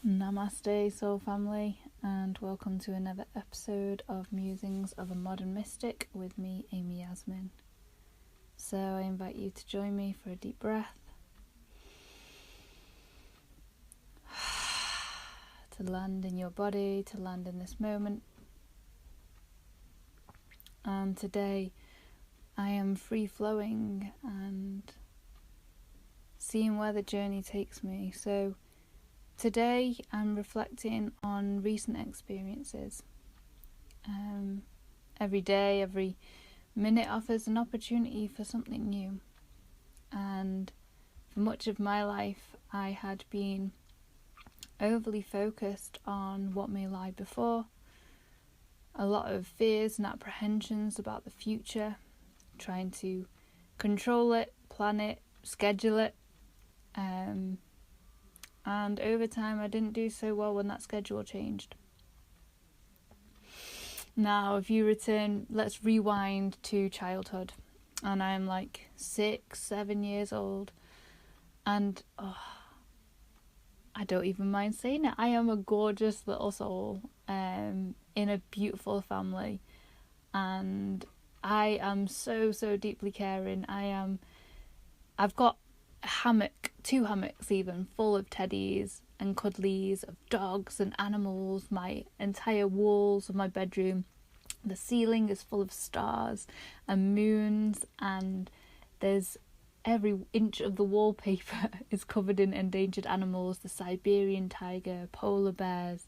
Namaste, soul family, and welcome to another episode of Musings of a Modern Mystic with me, Amy Yasmin. So I invite you to join me for a deep breath, to land in your body, to land in this moment. And today I am free-flowing and seeing where the journey takes me. So today I'm reflecting on recent experiences. Every day, every minute offers an opportunity for something new. And for much of my life, I had been overly focused on what may lie before. A lot of fears and apprehensions about the future, trying to control it, plan it, schedule it. And over time I didn't do so well when that schedule changed. Now if you return, let's rewind to childhood, and I'm like 6-7 years old, and I don't even mind saying it, I am a gorgeous little soul in a beautiful family, and I am so deeply caring. I've got a hammock, 2 hammocks even, full of teddies and cuddlies, of dogs and animals. My entire walls of my bedroom, the ceiling is full of stars and moons, and there's every inch of the wallpaper is covered in endangered animals, the Siberian tiger, polar bears.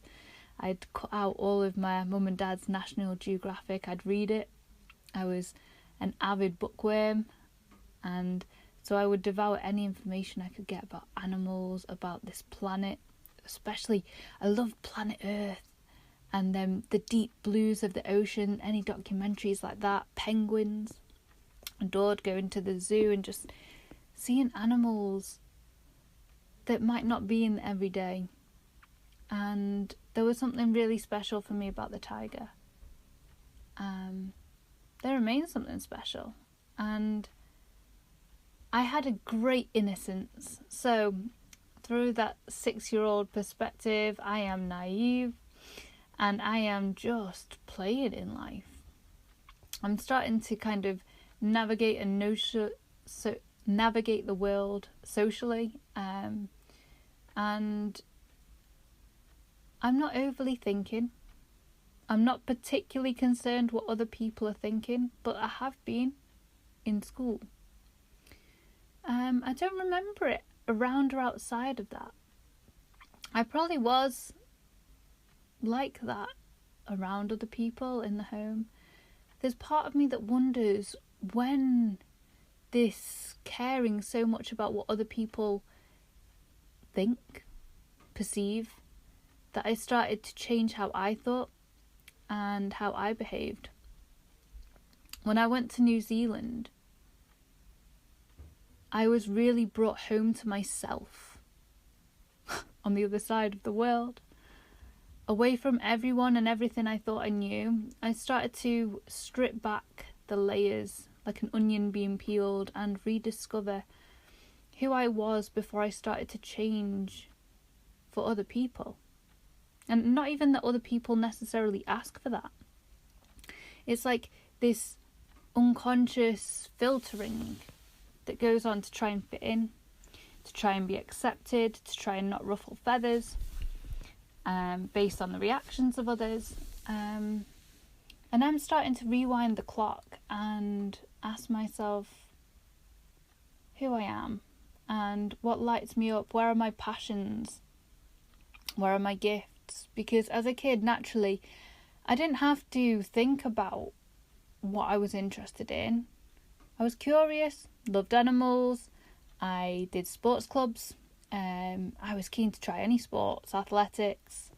I'd cut out all of my mum and dad's National Geographic, I'd read it. I was an avid bookworm, and so I would devour any information I could get about animals, about this planet. Especially, I love planet Earth, and then the deep blues of the ocean, any documentaries like that, penguins. Adored going to the zoo and just seeing animals that might not be in every day. And there was something really special for me about the tiger. There remains something special. And I had a great innocence. So through that 6-year-old perspective, I am naive and I am just playing in life. I'm starting to kind of navigate the world socially, and I'm not overly thinking. I'm not particularly concerned what other people are thinking, but I have been in school. I don't remember it around or outside of that. I probably was like that around other people in the home. There's part of me that wonders when this caring so much about what other people think, perceive, that I started to change how I thought and how I behaved. When I went to New Zealand, I was really brought home to myself on the other side of the world. Away from everyone and everything I thought I knew, I started to strip back the layers like an onion being peeled and rediscover who I was before I started to change for other people. And not even that other people necessarily ask for that. It's like this unconscious filtering that goes on to try and fit in, to try and be accepted, to try and not ruffle feathers, based on the reactions of others. And I'm starting to rewind the clock and ask myself who I am and what lights me up. Where are my passions? Where are my gifts? Because as a kid, naturally, I didn't have to think about what I was interested in. I was curious, loved animals, I did sports clubs, I was keen to try any sports, athletics,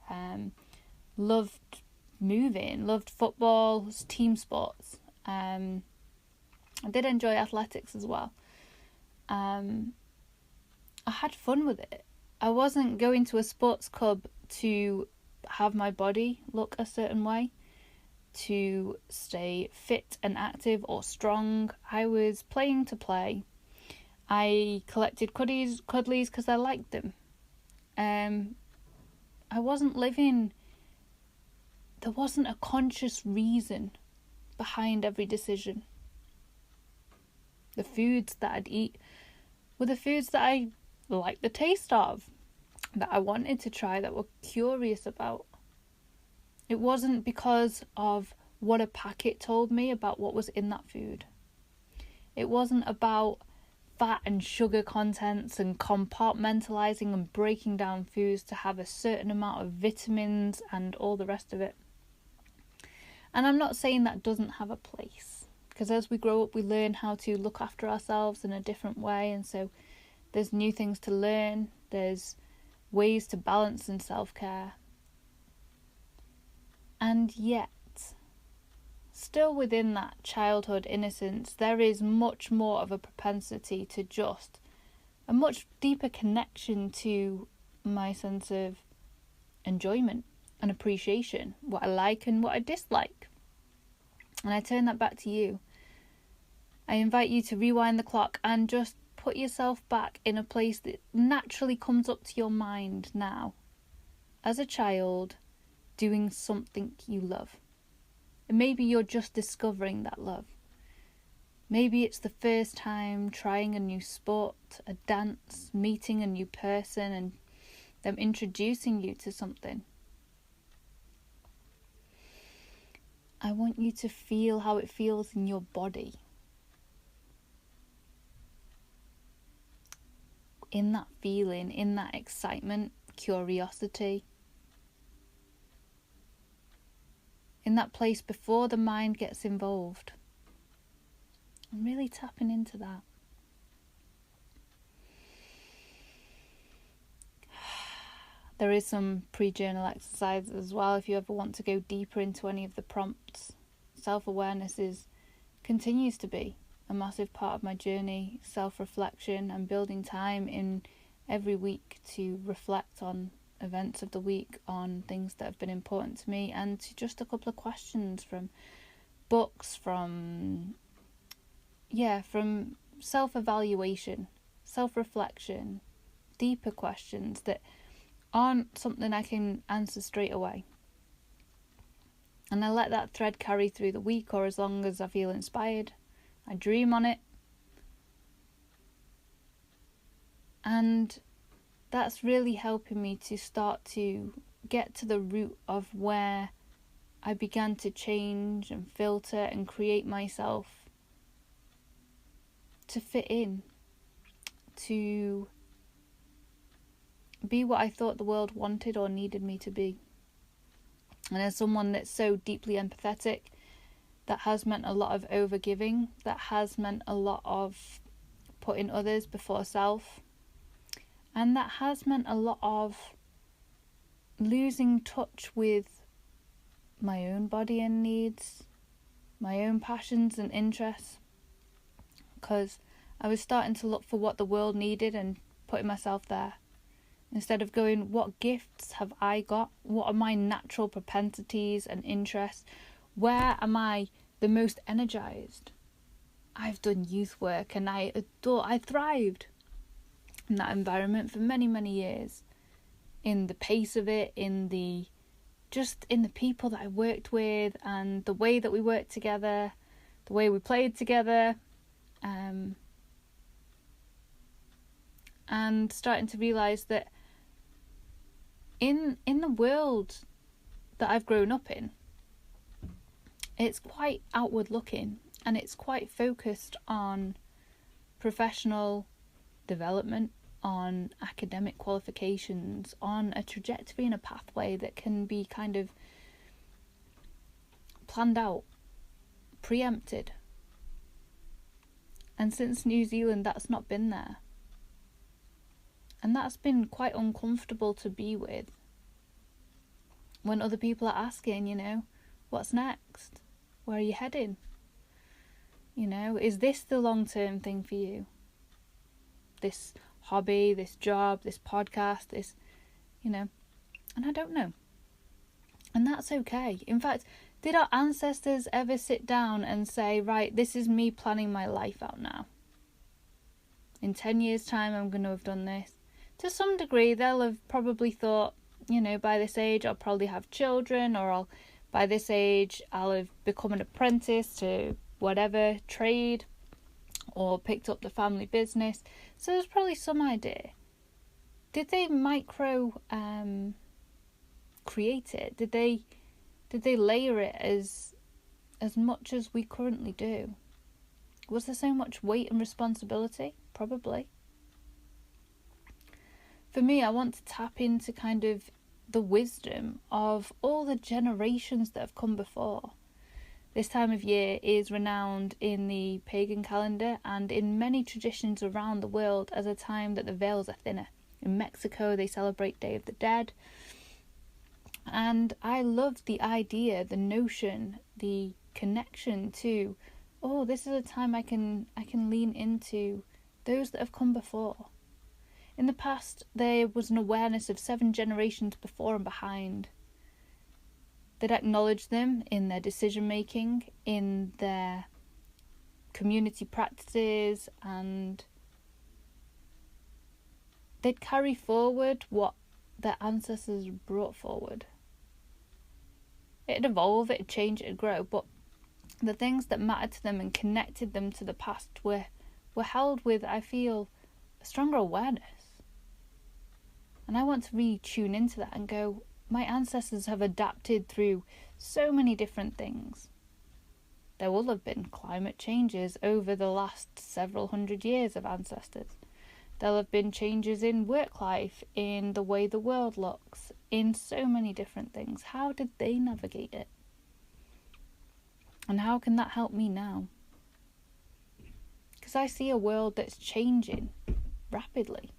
loved moving, loved football, team sports. I did enjoy athletics as well. I had fun with it. I wasn't going to a sports club to have my body look a certain way, to stay fit and active or strong. I was playing to play. I collected cuddlies because I liked them. I wasn't living, there wasn't a conscious reason behind every decision. The foods that I'd eat were the foods that I liked the taste of, that I wanted to try, that were curious about. It wasn't because of what a packet told me about what was in that food. It wasn't about fat and sugar contents and compartmentalizing and breaking down foods to have a certain amount of vitamins and all the rest of it. And I'm not saying that doesn't have a place, because as we grow up we learn how to look after ourselves in a different way, and so there's new things to learn, there's ways to balance in self-care. And yet, still within that childhood innocence, there is much more of a propensity to just a much deeper connection to my sense of enjoyment and appreciation, what I like and what I dislike. And I turn that back to you. I invite you to rewind the clock and just put yourself back in a place that naturally comes up to your mind now. As a child, doing something you love. And maybe you're just discovering that love. Maybe it's the first time trying a new sport, a dance, meeting a new person, and them introducing you to something. I want you to feel how it feels in your body. In that feeling, in that excitement, curiosity. In that place before the mind gets involved. I'm really tapping into that. There is some pre-journal exercises as well if you ever want to go deeper into any of the prompts. Self-awareness continues to be a massive part of my journey, self-reflection and building time in every week to reflect on events of the week, on things that have been important to me, and to just a couple of questions from books, from self-evaluation, self-reflection, deeper questions that aren't something I can answer straight away. And I let that thread carry through the week, or as long as I feel inspired. I dream on it. And that's really helping me to start to get to the root of where I began to change and filter and create myself to fit in, to be what I thought the world wanted or needed me to be. And as someone that's so deeply empathetic, that has meant a lot of overgiving, that has meant a lot of putting others before self, and that has meant a lot of losing touch with my own body and needs, my own passions and interests, because I was starting to look for what the world needed and putting myself there. Instead of going, what gifts have I got? What are my natural propensities and interests? Where am I the most energized? I've done youth work and I thrived in that environment for many, many years. In the pace of it, in the people that I worked with and the way that we worked together, the way we played together. And starting to realise that in the world that I've grown up in, it's quite outward looking and it's quite focused on professional development, on academic qualifications, on a trajectory and a pathway that can be kind of planned out, preempted. And since New Zealand, that's not been there. And that's been quite uncomfortable to be with. When other people are asking, what's next? Where are you heading? Is this the long-term thing for you? This hobby, this job, this podcast, and I don't know. And that's okay. In fact, did our ancestors ever sit down and say, right, this is me planning my life out now. In 10 years' time, I'm going to have done this. To some degree, they'll have probably thought, by this age I'll probably have children, or by this age I'll have become an apprentice to whatever trade or picked up the family business. So there's probably some idea. Did they micro create it? Did they layer it as much as we currently do? Was there so much weight and responsibility? Probably. For me, I want to tap into kind of the wisdom of all the generations that have come before. This time of year is renowned in the pagan calendar and in many traditions around the world as a time that the veils are thinner. In Mexico, they celebrate Day of the Dead. And I love the idea, the notion, the connection to, this is a time I can lean into those that have come before. In the past, there was an awareness of 7 generations before and behind. They'd acknowledge them in their decision making, in their community practices, and they'd carry forward what their ancestors brought forward. It'd evolve, it'd change, it'd grow, but the things that mattered to them and connected them to the past were held with, I feel, a stronger awareness. And I want to really tune into that and go, my ancestors have adapted through so many different things. There will have been climate changes over the last several hundred years of ancestors. There'll have been changes in work life, in the way the world looks, in so many different things. How did they navigate it? And how can that help me now? Because I see a world that's changing rapidly.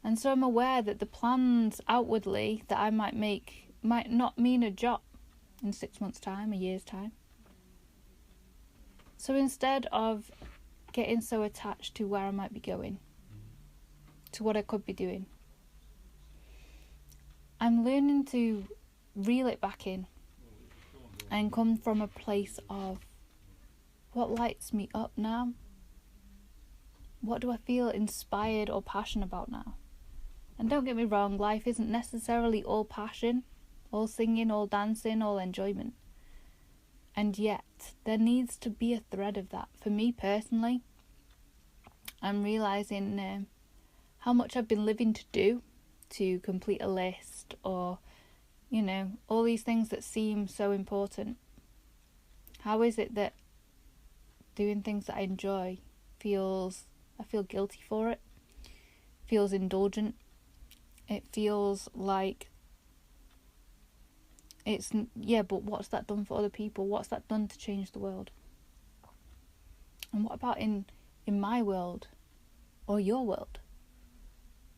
And so I'm aware that the plans outwardly that I might make might not mean a jot in 6 months' time, a year's time. So instead of getting so attached to where I might be going, to what I could be doing, I'm learning to reel it back in and come from a place of what lights me up now. What do I feel inspired or passionate about now? And don't get me wrong, life isn't necessarily all passion, all singing, all dancing, all enjoyment. And yet, there needs to be a thread of that. For me personally, I'm realising how much I've been living to do, to complete a list, or, all these things that seem so important. How is it that doing things that I enjoy I feel guilty for it, feels indulgent, it feels like but what's that done for other people? What's that done to change the world? And what about in my world or your world?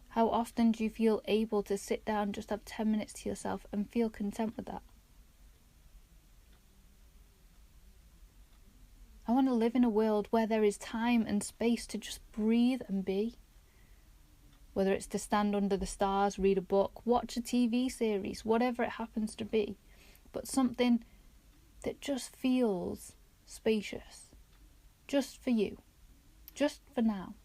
How often do you feel able to sit down, just have 10 minutes to yourself and feel content with that? I want to live in a world where there is time and space to just breathe and be. Whether it's to stand under the stars, read a book, watch a TV series, whatever it happens to be. But something that just feels spacious. Just for you. Just for now.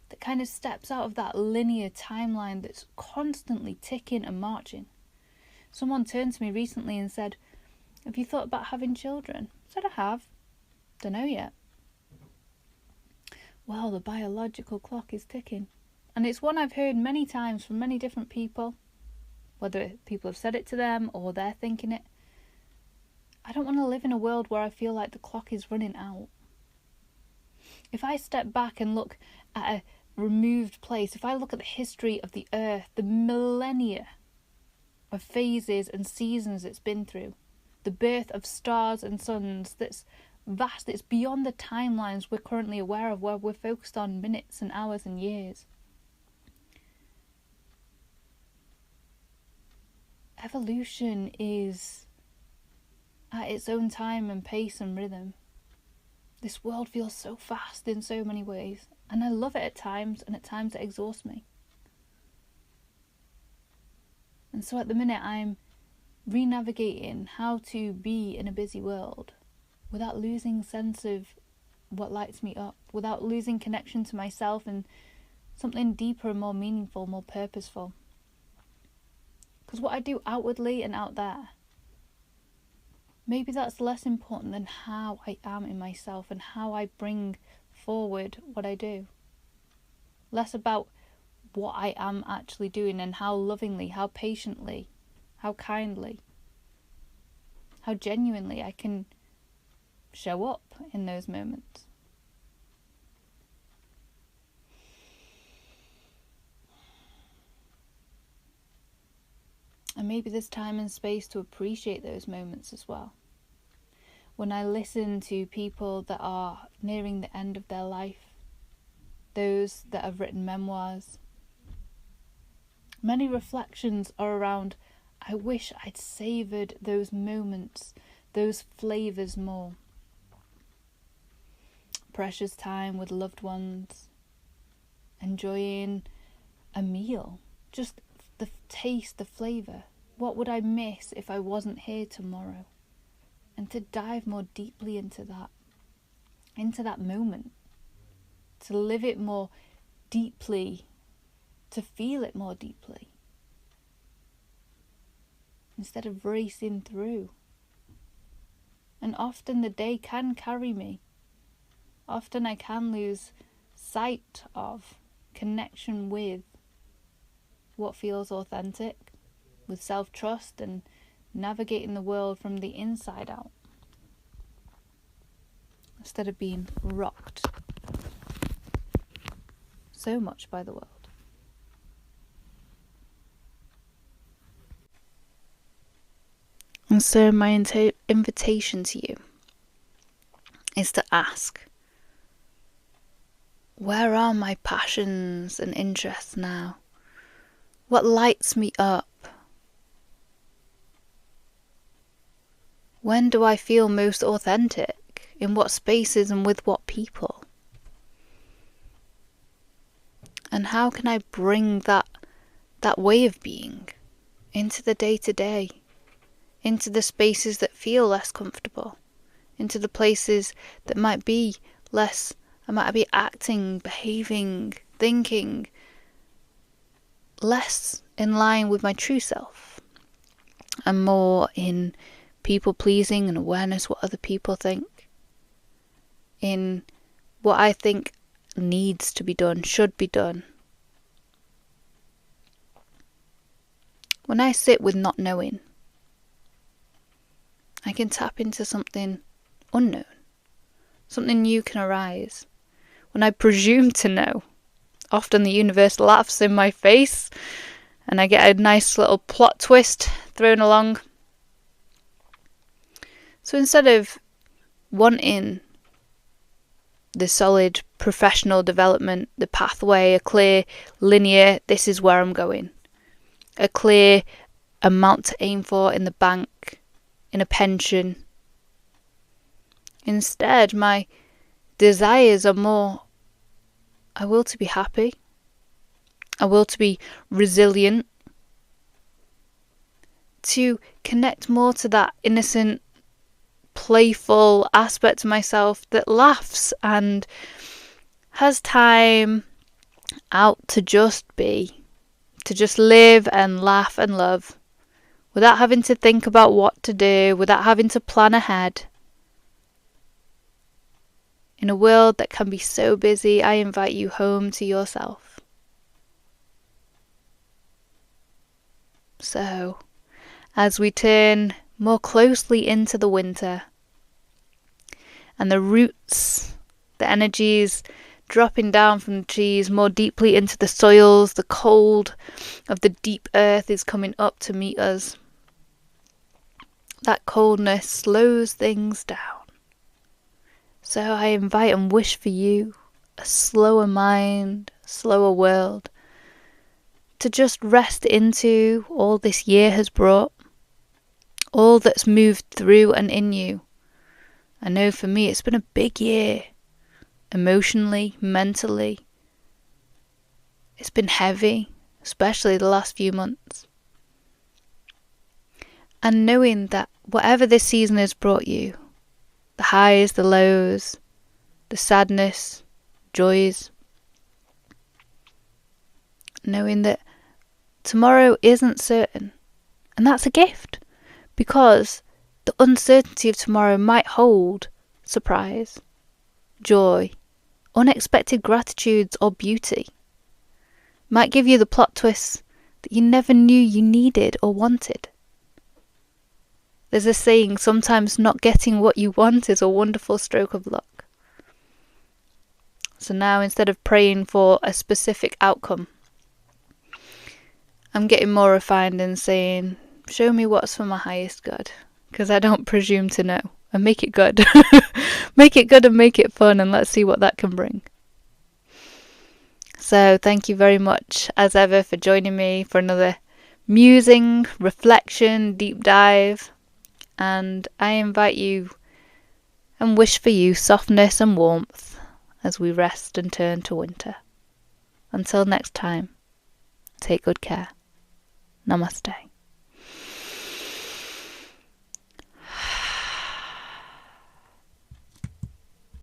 That kind of steps out of that linear timeline that's constantly ticking and marching. Someone turned to me recently and said, "Have you thought about having children?" I said, "I have. Don't know yet." Well, the biological clock is ticking. And it's one I've heard many times from many different people, whether people have said it to them or they're thinking it. I don't want to live in a world where I feel like the clock is running out. If I step back and look at a removed place, if I look at the history of the earth, the millennia of phases and seasons it's been through, the birth of stars and suns that's vast, it's beyond the timelines we're currently aware of, where we're focused on minutes and hours and years. Evolution is at its own time and pace and rhythm. This world feels so fast in so many ways, and I love it at times, and at times it exhausts me. And so at the minute I'm re-navigating how to be in a busy world without losing sense of what lights me up, without losing connection to myself and something deeper and more meaningful, more purposeful. Because what I do outwardly and out there, maybe that's less important than how I am in myself and how I bring forward what I do. Less about what I am actually doing and how lovingly, how patiently, how kindly, how genuinely I can show up in those moments. And maybe there's time and space to appreciate those moments as well. When I listen to people that are nearing the end of their life, those that have written memoirs, many reflections are around, I wish I'd savoured those moments, those flavours more. Precious time with loved ones, enjoying a meal, just the taste, the flavour. What would I miss if I wasn't here tomorrow? And to dive more deeply into that moment, to live it more deeply, to feel it more deeply, instead of racing through. And often the day can carry me. Often I can lose sight of, connection with what feels authentic, with self-trust and navigating the world from the inside out, instead of being rocked so much by the world. And so my invitation to you is to ask, where are my passions and interests now? What lights me up? When do I feel most authentic? In what spaces and with what people? And how can I bring that way of being into the day-to-day, into the spaces that feel less comfortable, into the places that might be less, I might be acting, behaving, thinking less in line with my true self and more in people pleasing and awareness what other people think, in what I think needs to be done, should be done. When I sit with not knowing, I can tap into something unknown. Something new can arise. When I presume to know, often the universe laughs in my face and I get a nice little plot twist thrown along. So instead of wanting the solid professional development, the pathway, a clear linear, this is where I'm going, a clear amount to aim for in the bank, in a pension. Instead, my desires are more, I will to be happy, I will to be resilient, to connect more to that innocent, playful aspect of myself that laughs and has time out to just be, to just live and laugh and love, without having to think about what to do, without having to plan ahead. In a world that can be so busy, I invite you home to yourself. So, as we turn more closely into the winter, and the roots, the energies dropping down from the trees more deeply into the soils, the cold of the deep earth is coming up to meet us. That coldness slows things down. So I invite and wish for you a slower mind, a slower world, to just rest into all this year has brought, all that's moved through and in you. I know for me it's been a big year, emotionally, mentally. It's been heavy, especially the last few months. And knowing that whatever this season has brought you, the highs, the lows, the sadness, joys, knowing that tomorrow isn't certain. And that's a gift, because the uncertainty of tomorrow might hold surprise, joy, unexpected gratitudes, or beauty. Might give you the plot twists that you never knew you needed or wanted. There's a saying, sometimes not getting what you want is a wonderful stroke of luck. So now, instead of praying for a specific outcome, I'm getting more refined and saying, show me what's for my highest good, because I don't presume to know, and make it good. Make it good and make it fun, and let's see what that can bring. So thank you very much, as ever, for joining me for another musing, reflection, deep dive. And I invite you and wish for you softness and warmth as we rest and turn to winter. Until next time, take good care. Namaste.